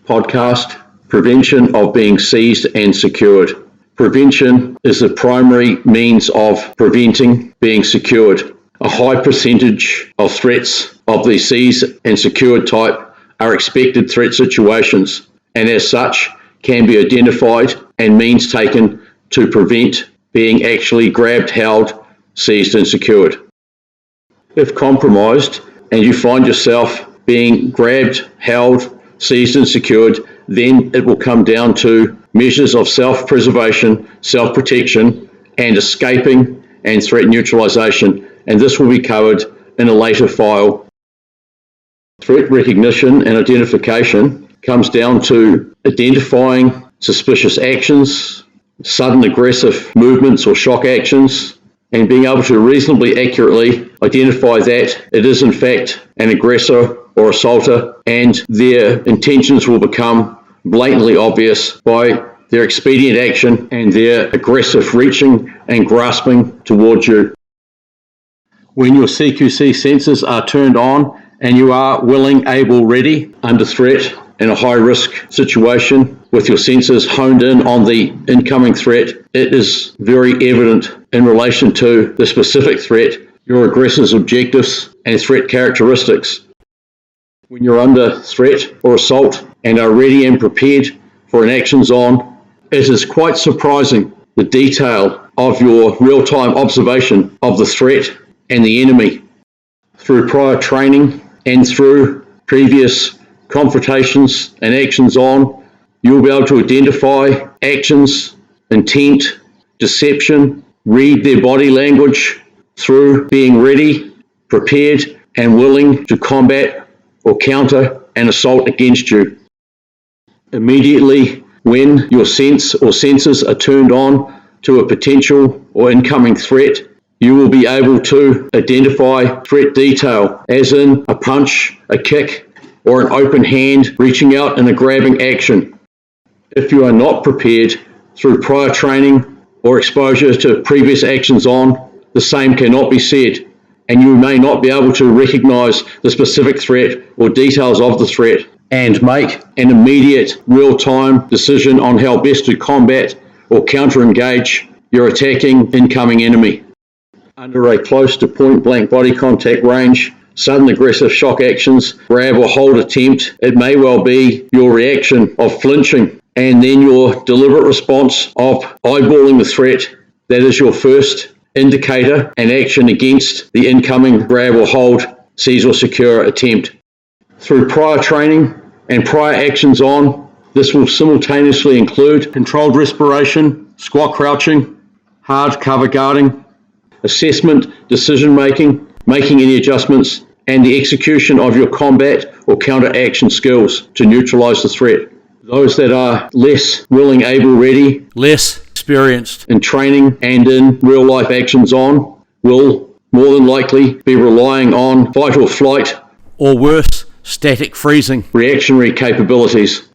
podcast, prevention of being seized and secured. Prevention is the primary means of preventing being secured. A high percentage of threats of the seized and secured type are expected threat situations, and as such can be identified and means taken to prevent being actually grabbed, held, seized and secured. If compromised and you find yourself being grabbed, held, seized and secured, then it will come down to measures of self-preservation, self-protection and escaping and threat neutralization, and this will be covered in a later file. Threat recognition and identification comes down to identifying suspicious actions, sudden aggressive movements or shock actions, and being able to reasonably accurately identify that it is in fact an aggressor or assaulter, and their intentions will become blatantly obvious by their expedient action and their aggressive reaching and grasping towards you. When your CQC sensors are turned on and you are willing, able, ready under threat in a high-risk situation with your sensors honed in on the incoming threat, it is very evident in relation to the specific threat, your aggressor's objectives and threat characteristics. When you're under threat or assault and are ready and prepared for an actions on, it is quite surprising the detail of your real-time observation of the threat and the enemy. Through prior training and through previous confrontations and actions on, you'll be able to identify actions, intent, deception, read their body language through being ready, prepared, and willing to combat or counter an assault against you. Immediately when your sense or sensors are turned on to a potential or incoming threat, you will be able to identify threat detail, as in a punch, a kick, or an open hand reaching out in a grabbing action. If you are not prepared through prior training or exposure to previous actions on, the same cannot be said, and you may not be able to recognize the specific threat or details of the threat and make an immediate real-time decision on how best to combat or counter-engage your attacking incoming enemy. Under a close to point-blank body contact range, sudden aggressive shock actions, grab or hold attempt, it may well be your reaction of flinching and then your deliberate response of eyeballing the threat that is your first indicator and action against the incoming grab or hold, seize or secure attempt. Through prior training and prior actions on, this will simultaneously include controlled respiration, squat crouching, hard cover guarding, assessment, decision making, making any adjustments, and the execution of your combat or counter action skills to neutralize the threat. Those that are less willing, able, ready, less experienced in training and in real life actions on will more than likely be relying on fight or flight, or worse, static freezing reactionary capabilities.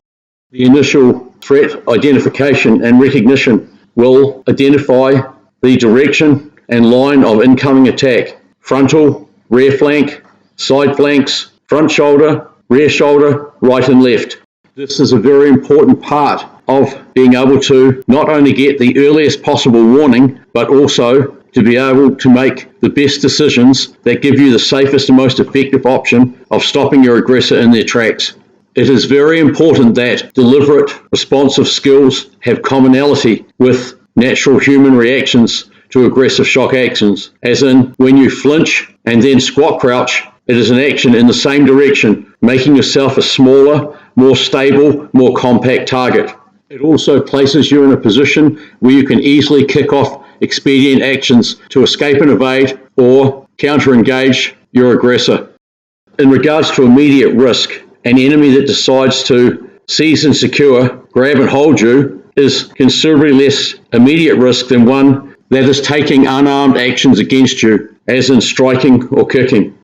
The initial threat identification and recognition will identify the direction and line of incoming attack: frontal, rear flank, side flanks, front shoulder, rear shoulder, right and left. This is a very important part of being able to not only get the earliest possible warning, but also to be able to make the best decisions that give you the safest and most effective option of stopping your aggressor in their tracks. It is very important that deliberate, responsive skills have commonality with natural human reactions to aggressive shock actions, as in when you flinch and then squat crouch, it is an action in the same direction, making yourself a smaller, more stable, more compact target. It also places you in a position where you can easily kick off expedient actions to escape and evade or counter-engage your aggressor. In regards to immediate risk, an enemy that decides to seize and secure, grab and hold you is considerably less immediate risk than one that is taking unarmed actions against you, as in striking or kicking.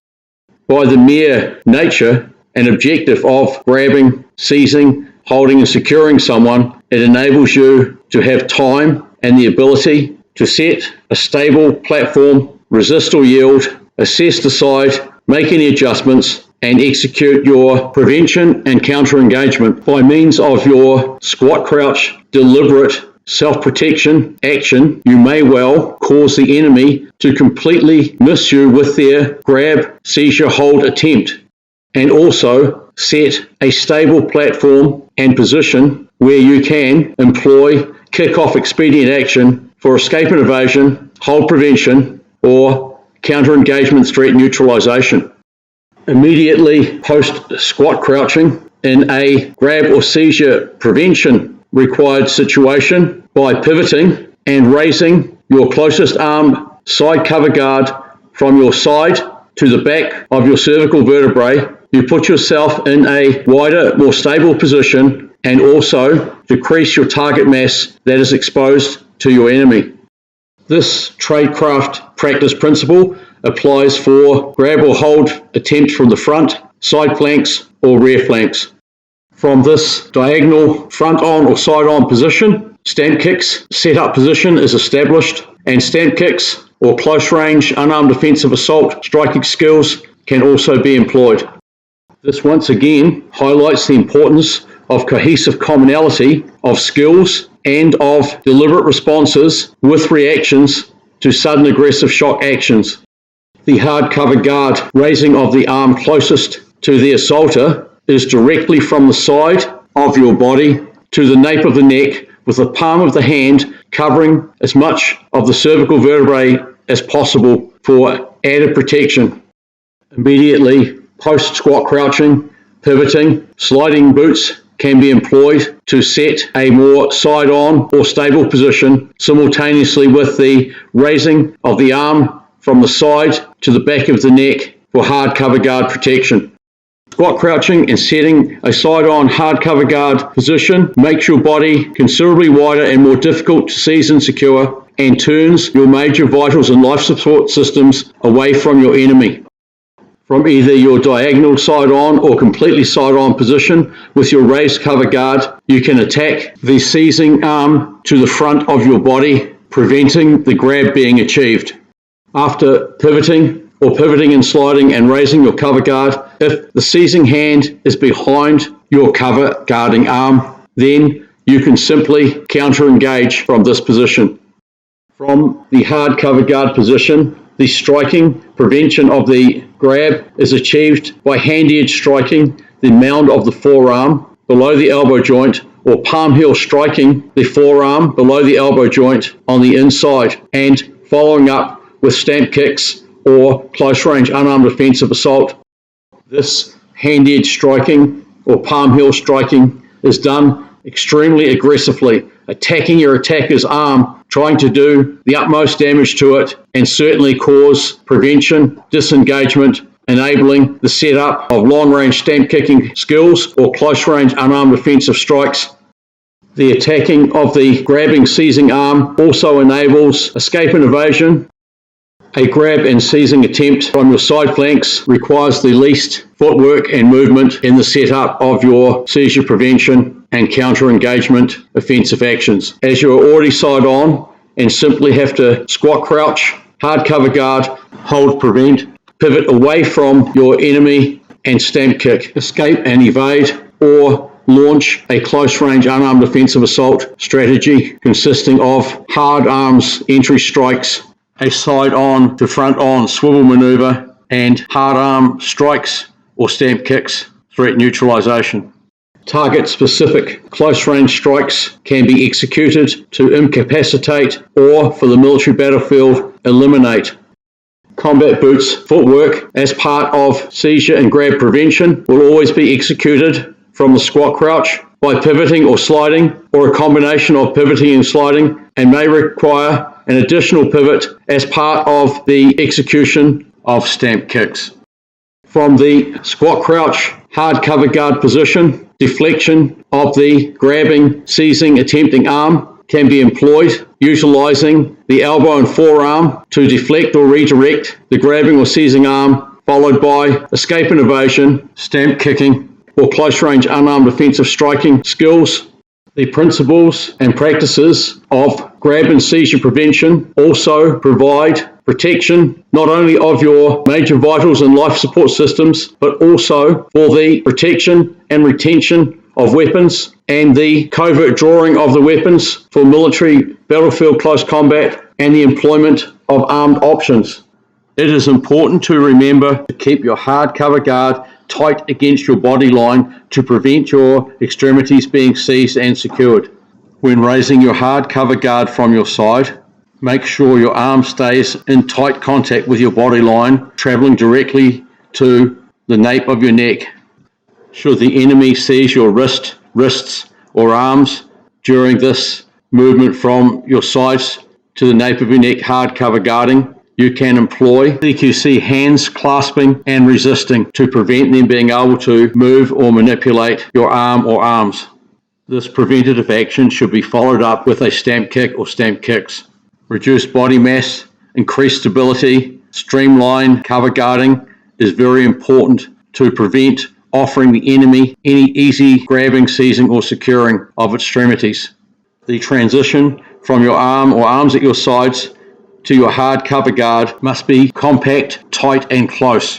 By the mere nature and objective of grabbing, seizing, holding and securing someone, it enables you to have time and the ability to set a stable platform, resist or yield, assess, decide, make any adjustments, and execute your prevention and counter engagement. By means of your squat crouch deliberate self-protection action, you may well cause the enemy to completely miss you with their grab, seizure, hold attempt, and also set a stable platform and position where you can employ kick-off expedient action for escape and evasion, hold prevention, or counter-engagement threat neutralization. Immediately post-squat crouching in a grab or seizure prevention required situation, by pivoting and raising your closest arm side cover guard from your side to the back of your cervical vertebrae, you put yourself in a wider, more stable position and also decrease your target mass that is exposed to your enemy. This tradecraft practice principle applies for grab or hold attempts from the front, side flanks, or rear flanks. From this diagonal front-on or side-on position, stamp kicks set-up position is established, and stamp kicks or close-range unarmed defensive assault striking skills can also be employed. This once again highlights the importance of cohesive commonality of skills and of deliberate responses with reactions to sudden aggressive shock actions. The hard cover guard raising of the arm closest to the assaulter is directly from the side of your body to the nape of the neck, with the palm of the hand covering as much of the cervical vertebrae as possible for added protection. Immediately post-squat crouching, pivoting, sliding boots can be employed to set a more side-on or stable position simultaneously with the raising of the arm from the side to the back of the neck for hard cover guard protection. Squat crouching and setting a side-on hard cover guard position makes your body considerably wider and more difficult to seize and secure, and turns your major vitals and life support systems away from your enemy. From either your diagonal side-on or completely side-on position with your raised cover guard, you can attack the seizing arm to the front of your body, preventing the grab being achieved. After pivoting and sliding and raising your cover guard, if the seizing hand is behind your cover guarding arm, then you can simply counter-engage from this position. From the hard cover guard position, the striking prevention of the grab is achieved by hand-edge striking the mound of the forearm below the elbow joint, or palm heel striking the forearm below the elbow joint on the inside, and following up with stamp kicks or close-range unarmed defensive assault. This hand-edge striking or palm heel striking is done extremely aggressively, attacking your attacker's arm, trying to do the utmost damage to it, and certainly cause prevention, disengagement, enabling the setup of long-range stamp kicking skills or close-range unarmed defensive strikes. The attacking of the grabbing seizing arm also enables escape and evasion. A grab and seizing attempt from your side flanks requires the least footwork and movement in the setup of your seizure prevention and counter-engagement offensive actions, as you are already side on and simply have to squat crouch, hard cover guard, hold prevent, pivot away from your enemy and stamp kick, escape and evade, or launch a close-range unarmed defensive assault strategy consisting of hard arms entry strikes, a side-on to front-on swivel maneuver, and hard arm strikes or stamp kicks, threat neutralization. Target-specific close-range strikes can be executed to incapacitate or, for the military battlefield, eliminate. Combat boots footwork as part of seizure and grab prevention will always be executed from the squat crouch by pivoting or sliding, or a combination of pivoting and sliding, and may require an additional pivot as part of the execution of stamp kicks. From the squat crouch hard cover guard position, deflection of the grabbing, seizing, attempting arm can be employed, utilizing the elbow and forearm to deflect or redirect the grabbing or seizing arm, followed by escape and evasion, stamp kicking, or close-range unarmed defensive striking skills. The principles and practices of grab and seizure prevention also provide protection not only of your major vitals and life support systems, but also for the protection and retention of weapons and the covert drawing of the weapons for military battlefield close combat and the employment of armed options. It is important to remember to keep your hard cover guard tight against your body line to prevent your extremities being seized and secured. When raising your hard cover guard from your side, make sure your arm stays in tight contact with your body line, traveling directly to the nape of your neck. Should the enemy seize your wrists, or arms during this movement from your sides to the nape of your neck hard cover guarding, you can employ CQC hands clasping and resisting to prevent them being able to move or manipulate your arm or arms. This preventative action should be followed up with a stamp kick or stamp kicks. Reduce body mass, increase stability, streamline cover guarding is very important to prevent offering the enemy any easy grabbing, seizing or securing of extremities. The transition from your arm or arms at your sides to your hard cover guard must be compact, tight and close